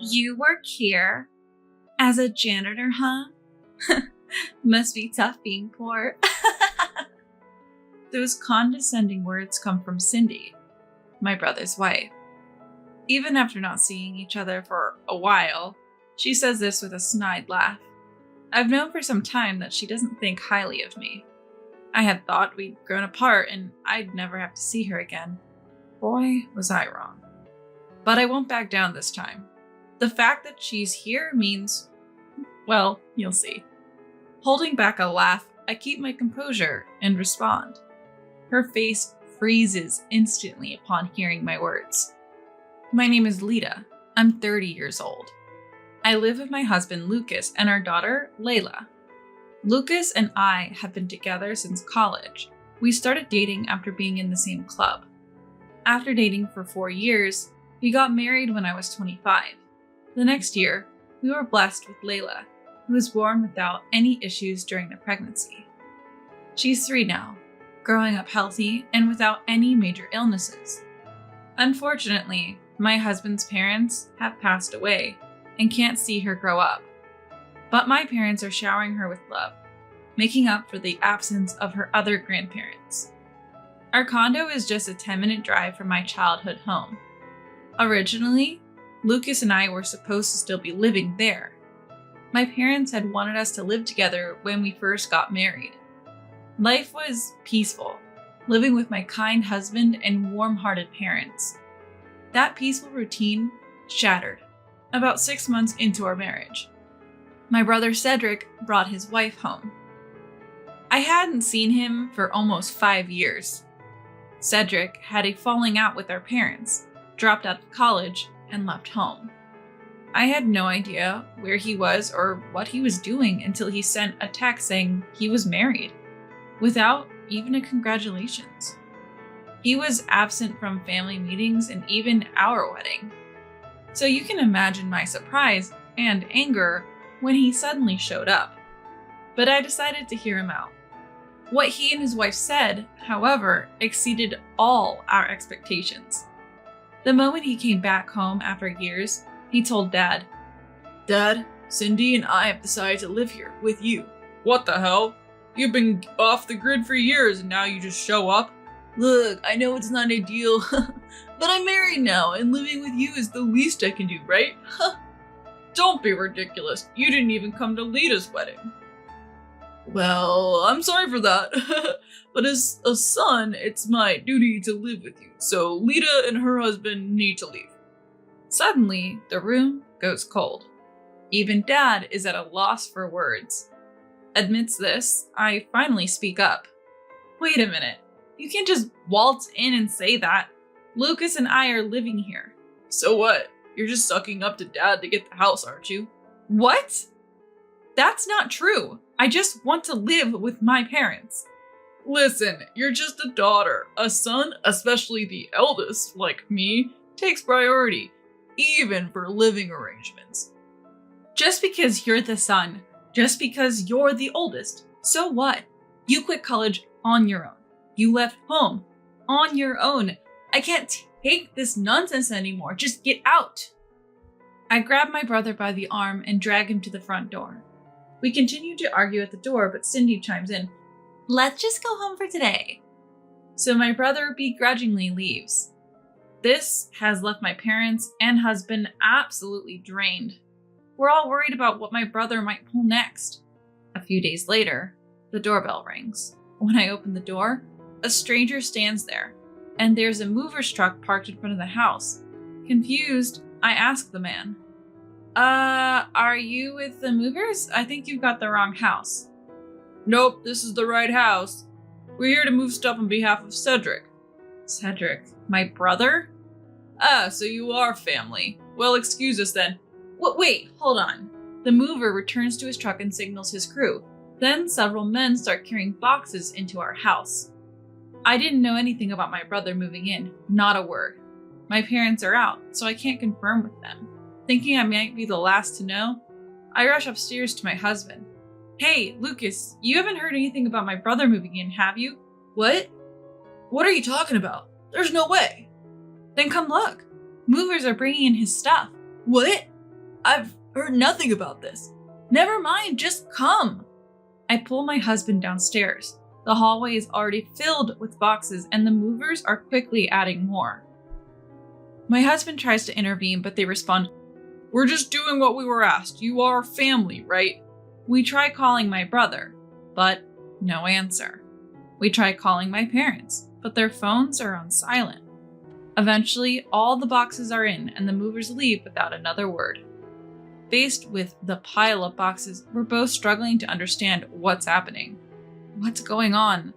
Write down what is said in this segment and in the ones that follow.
You work here? As a janitor, huh? Must be tough being poor. Those condescending words come from Cindy, my brother's wife. Even after not seeing each other for a while, she says this with a snide laugh. I've known for some time that she doesn't think highly of me. I had thought we'd grown apart and I'd never have to see her again. Boy, was I wrong. But I won't back down this time. The fact that she's here means, well, you'll see. Holding back a laugh, I keep my composure and respond. Her face freezes instantly upon hearing my words. My name is Lita. I'm 30 years old. I live with my husband Lucas and our daughter Layla. Lucas and I have been together since college. We started dating after being in the same club. After dating for 4 years, we got married when I was 25. The next year, we were blessed with Layla, who was born without any issues during the pregnancy. She's 3 now, growing up healthy and without any major illnesses. Unfortunately, my husband's parents have passed away and can't see her grow up. But my parents are showering her with love, making up for the absence of her other grandparents. Our condo is just a 10-minute drive from my childhood home. Originally, Lucas and I were supposed to still be living there. My parents had wanted us to live together when we first got married. Life was peaceful, living with my kind husband and warm-hearted parents. That peaceful routine shattered about 6 months into our marriage. My brother Cedric brought his wife home. I hadn't seen him for almost 5 years. Cedric had a falling out with our parents, dropped out of college, and left home. I had no idea where he was or what he was doing until he sent a text saying he was married, without even a congratulations. He was absent from family meetings and even our wedding. So you can imagine my surprise and anger when he suddenly showed up. But I decided to hear him out. What he and his wife said, however, exceeded all our expectations. The moment he came back home after years, he told Dad, "Dad, Cindy and I have decided to live here with you." "What the hell? You've been off the grid for years and now you just show up?" "Look, I know it's not ideal, but I'm married now and living with you is the least I can do, right?" "Don't be ridiculous. You didn't even come to Lita's wedding." "Well, I'm sorry for that, but as a son, it's my duty to live with you, so Lita and her husband need to leave." Suddenly, the room goes cold. Even Dad is at a loss for words. Amidst this, I finally speak up. "Wait a minute. You can't just waltz in and say that. Lucas and I are living here." "So what? You're just sucking up to Dad to get the house, aren't you?" "What? That's not true. I just want to live with my parents." "Listen, you're just a daughter. A son, especially the eldest, like me, takes priority, even for living arrangements." Just because you're the son, just because you're the oldest, so what? You quit college on your own. You left home on your own. I can't take this nonsense anymore. Just get out. I grab my brother by the arm and drag him to the front door. We continue to argue at the door, but Cindy chimes in, "Let's just go home for today." So my brother begrudgingly leaves. This has left my parents and husband absolutely drained. We're all worried about what my brother might pull next. A few days later, the doorbell rings. When I open the door, a stranger stands there, and there's a mover's truck parked in front of the house. Confused, I ask the man, "Are you with the movers? I think you've got the wrong house." "Nope, this is the right house. We're here to move stuff on behalf of Cedric." "Cedric? My brother?" "Ah, so you are family. Well, excuse us then." Wait, hold on." The mover returns to his truck and signals his crew. Then several men start carrying boxes into our house. I didn't know anything about my brother moving in, not a word. My parents are out, so I can't confirm with them. Thinking I might be the last to know, I rush upstairs to my husband. "Hey, Lucas, you haven't heard anything about my brother moving in, have you?" "What? What are you talking about? There's no way." "Then come look. Movers are bringing in his stuff." "What? I've heard nothing about this. Never mind, just come. I pull my husband downstairs. The hallway is already filled with boxes and the movers are quickly adding more. My husband tries to intervene, but they respond, "We're just doing what we were asked. You are family, right?" We try calling my brother, but no answer. We try calling my parents, but their phones are on silent. Eventually, all the boxes are in and the movers leave without another word. Faced with the pile of boxes, we're both struggling to understand what's happening. What's going on?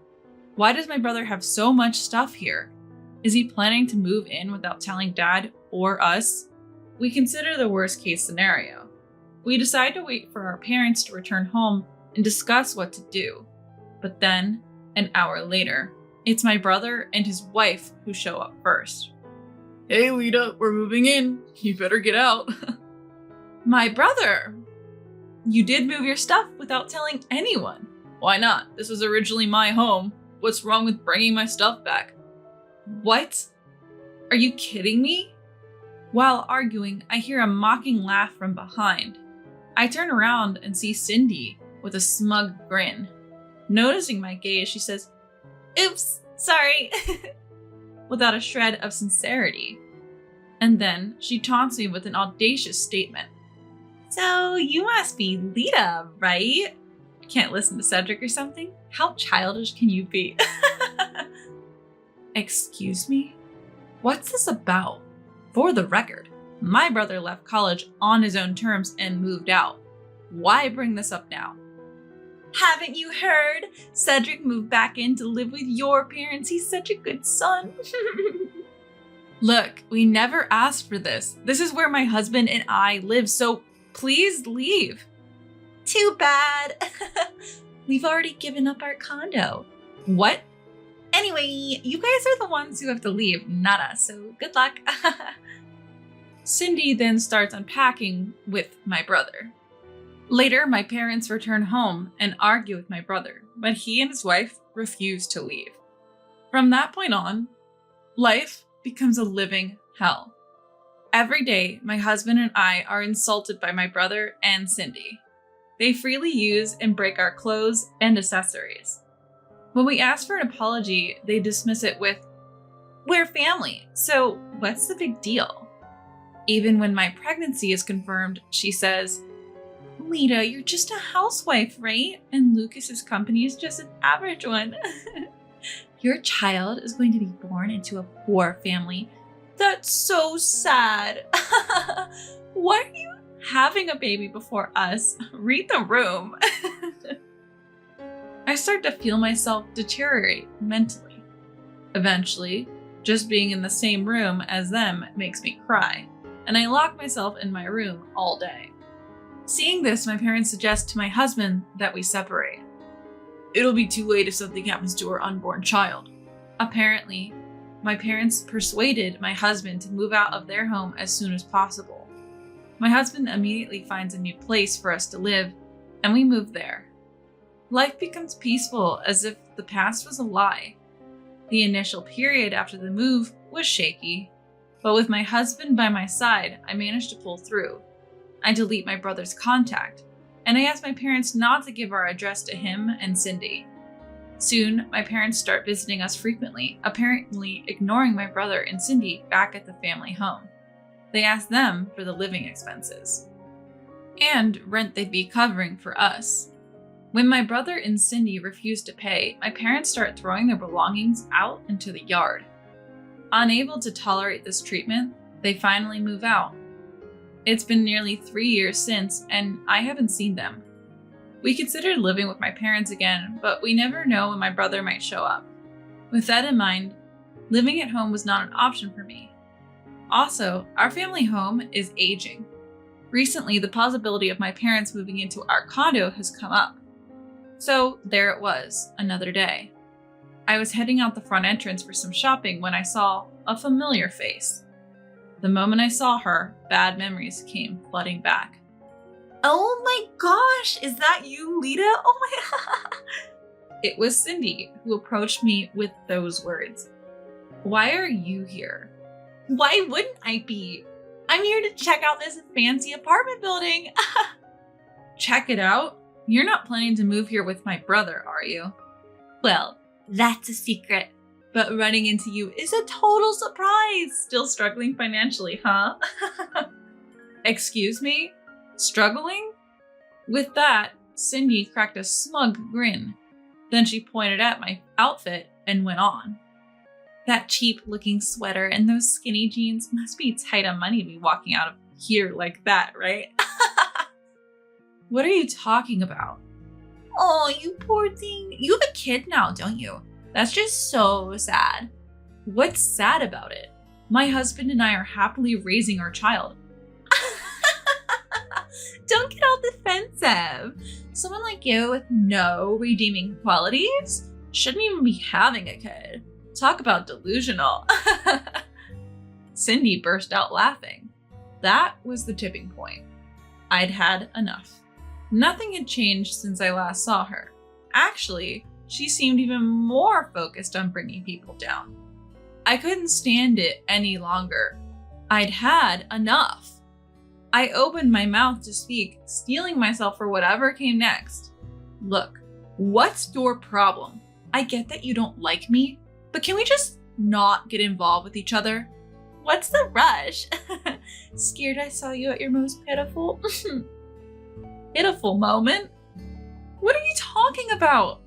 Why does my brother have so much stuff here? Is he planning to move in without telling Dad or us? We consider the worst case scenario. We decide to wait for our parents to return home and discuss what to do. But then, an hour later, it's my brother and his wife who show up first. "Hey Lita, we're moving in. You better get out." My brother! You did move your stuff without telling anyone. Why not? This was originally my home. What's wrong with bringing my stuff back? What? Are you kidding me? While arguing, I hear a mocking laugh from behind. I turn around and see Cindy with a smug grin. Noticing my gaze, she says, "Oops, sorry," without a shred of sincerity. And then she taunts me with an audacious statement. "So you must be Lita, right? Can't listen to Cedric or something? How childish can you be?" Excuse me? What's this about? For the record, my brother left college on his own terms and moved out. Why bring this up now? Haven't you heard? Cedric moved back in to live with your parents. He's such a good son. Look, we never asked for this. This is where my husband and I live, so please leave. Too bad. We've already given up our condo. What? Anyway, you guys are the ones who have to leave, not us, so good luck. Cindy then starts unpacking with my brother. Later, my parents return home and argue with my brother, but he and his wife refuse to leave. From that point on, life becomes a living hell. Every day, my husband and I are insulted by my brother and Cindy. They freely use and break our clothes and accessories. When we ask for an apology, they dismiss it with, "We're family, so what's the big deal?" Even when my pregnancy is confirmed, she says, "Lita, you're just a housewife, right? And Lucas's company is just an average one. Your child is going to be born into a poor family. That's so sad. Why are you having a baby before us? Read the room." I start to feel myself deteriorate mentally. Eventually, just being in the same room as them makes me cry, and I lock myself in my room all day. Seeing this, my parents suggest to my husband that we separate. It'll be too late if something happens to our unborn child. Apparently, my parents persuaded my husband to move out of their home as soon as possible. My husband immediately finds a new place for us to live, and we move there. Life becomes peaceful as if the past was a lie. The initial period after the move was shaky, but with my husband by my side, I managed to pull through. I delete my brother's contact, and I ask my parents not to give our address to him and Cindy. Soon, my parents start visiting us frequently, apparently ignoring my brother and Cindy back at the family home. They ask them for the living expenses and rent they'd be covering for us. When my brother and Cindy refuse to pay, my parents start throwing their belongings out into the yard. Unable to tolerate this treatment, they finally move out. It's been nearly 3 years since, and I haven't seen them. We considered living with my parents again, but we never know when my brother might show up. With that in mind, living at home was not an option for me. Also, our family home is aging. Recently, the possibility of my parents moving into our condo has come up. So there it was, another day. I was heading out the front entrance for some shopping when I saw a familiar face. The moment I saw her, bad memories came flooding back. "Oh my gosh, is that you, Lita? Oh my..." It was Cindy who approached me with those words. "Why are you here?" "Why wouldn't I be? I'm here to check out this fancy apartment building. Check it out? You're not planning to move here with my brother, are you? Well, that's a secret. But running into you is a total surprise. Still struggling financially, huh? Excuse me? Struggling? With that, Cindy cracked a smug grin. Then she pointed at my outfit and went on. That cheap-looking sweater and those skinny jeans must be tight on money to be walking out of here like that, right? What are you talking about? Oh, you poor thing. You have a kid now, don't you? That's just so sad. What's sad about it? My husband and I are happily raising our child. Don't get all defensive. Someone like you with no redeeming qualities shouldn't even be having a kid. Talk about delusional. Cindy burst out laughing. That was the tipping point. I'd had enough. Nothing had changed since I last saw her. Actually, she seemed even more focused on bringing people down. I couldn't stand it any longer. I'd had enough. I opened my mouth to speak, steeling myself for whatever came next. Look, what's your problem? I get that you don't like me, but can we just not get involved with each other? What's the rush? Scared I saw you at your most pitiful? Pitiful moment? What are you talking about?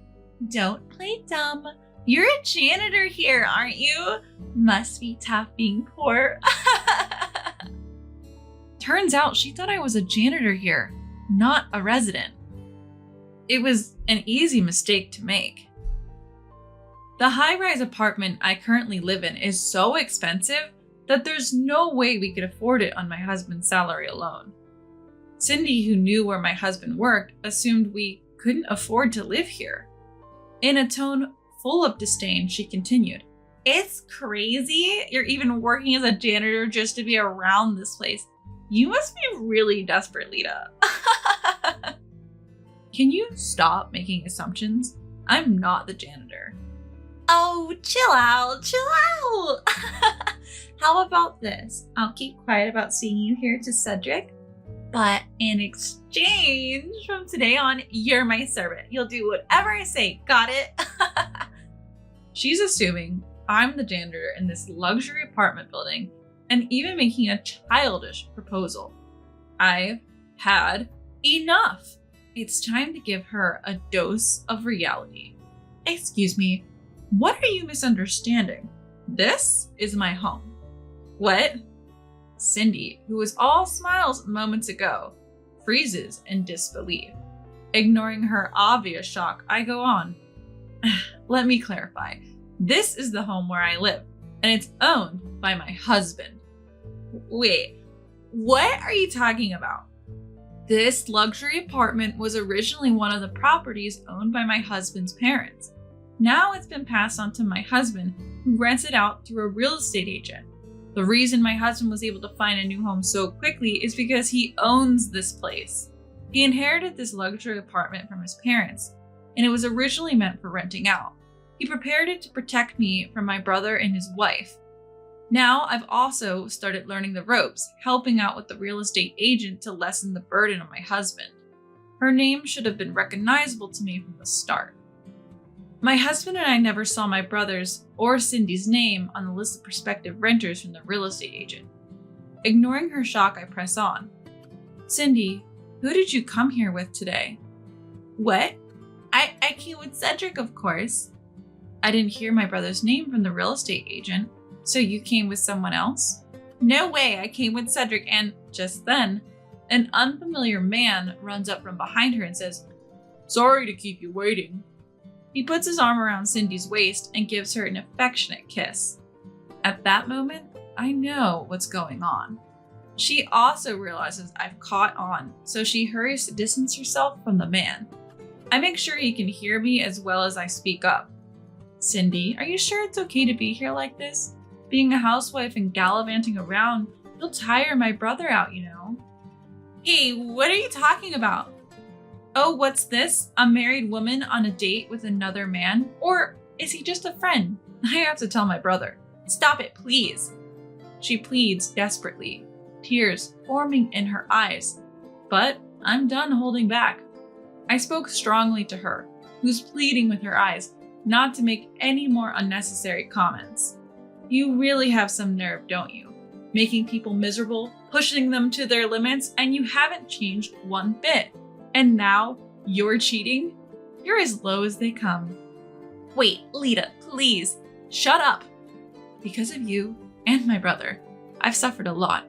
Don't play dumb. You're a janitor here, aren't you? Must be tough being poor. Turns out she thought I was a janitor here, not a resident. It was an easy mistake to make. The high-rise apartment I currently live in is so expensive that there's no way we could afford it on my husband's salary alone. Cindy, who knew where my husband worked, assumed we couldn't afford to live here. In a tone full of disdain, she continued, "It's crazy you're even working as a janitor just to be around this place. You must be really desperate, Lita." Can you stop making assumptions? I'm not the janitor. Oh, chill out. How about this? I'll keep quiet about seeing you here to Cedric, but in exchange, from today on, you're my servant. You'll do whatever I say. Got it? She's assuming I'm the janitor in this luxury apartment building and even making a childish proposal. I've had enough. It's time to give her a dose of reality. Excuse me, what are you misunderstanding? This is my home. What? Cindy, who was all smiles moments ago, freezes in disbelief. Ignoring her obvious shock, I go on. Let me clarify. This is the home where I live, and it's owned by my husband. Wait, what are you talking about? This luxury apartment was originally one of the properties owned by my husband's parents. Now it's been passed on to my husband, who rents it out through a real estate agent. The reason my husband was able to find a new home so quickly is because he owns this place. He inherited this luxury apartment from his parents, and it was originally meant for renting out. He prepared it to protect me from my brother and his wife. Now I've also started learning the ropes, helping out with the real estate agent to lessen the burden on my husband. Her name should have been recognizable to me from the start. My husband and I never saw my brother's or Cindy's name on the list of prospective renters from the real estate agent. Ignoring her shock, I press on. Cindy, who did you come here with today? What? I came with Cedric, of course. I didn't hear my brother's name from the real estate agent, so you came with someone else? No way, I came with Cedric, and just then, an unfamiliar man runs up from behind her and says, "Sorry to keep you waiting." He puts his arm around Cindy's waist and gives her an affectionate kiss. At that moment, I know what's going on. She also realizes I've caught on, so she hurries to distance herself from the man. I make sure he can hear me as well as I speak up. Cindy, are you sure it's okay to be here like this? Being a housewife and gallivanting around, you'll tire my brother out, you know. Hey, what are you talking about? Oh, what's this? A married woman on a date with another man? Or is he just a friend? I have to tell my brother. Stop it, please. She pleads desperately. tears forming in her eyes. But I'm done holding back. I spoke strongly to her, who's pleading with her eyes not to make any more unnecessary comments. You really have some nerve, don't you? Making people miserable, pushing them to their limits, and you haven't changed one bit. And now you're cheating? You're as low as they come. Wait, Lita, please, shut up. Because of you and my brother, I've suffered a lot.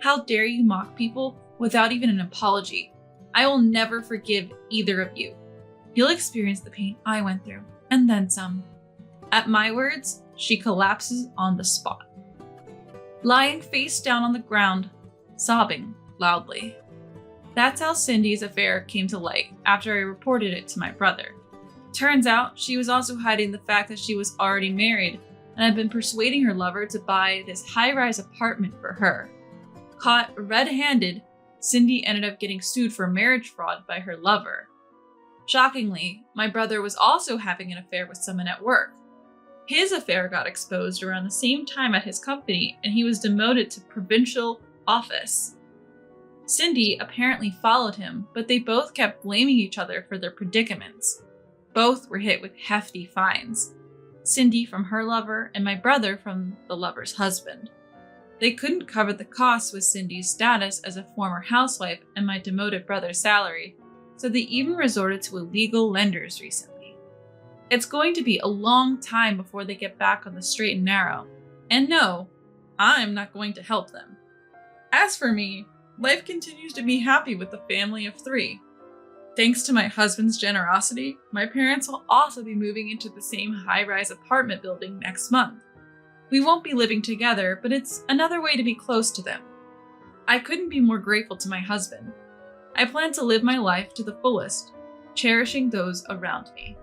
How dare you mock people without even an apology? I will never forgive either of you. You'll experience the pain I went through, and then some. At my words, she collapses on the spot, lying face down on the ground, sobbing loudly. That's how Cindy's affair came to light after I reported it to my brother. Turns out she was also hiding the fact that she was already married and had been persuading her lover to buy this high-rise apartment for her. Caught red-handed, Cindy ended up getting sued for marriage fraud by her lover. Shockingly, my brother was also having an affair with someone at work. His affair got exposed around the same time at his company, and he was demoted to provincial office. Cindy apparently followed him, but they both kept blaming each other for their predicaments. Both were hit with hefty fines. Cindy from her lover, and my brother from the lover's husband. They couldn't cover the costs with Cindy's status as a former housewife and my demoted brother's salary, so they even resorted to illegal lenders recently. It's going to be a long time before they get back on the straight and narrow. And no, I'm not going to help them. As for me, life continues to be happy with a family of 3. Thanks to my husband's generosity, my parents will also be moving into the same high-rise apartment building next month. We won't be living together, but it's another way to be close to them. I couldn't be more grateful to my husband. I plan to live my life to the fullest, cherishing those around me.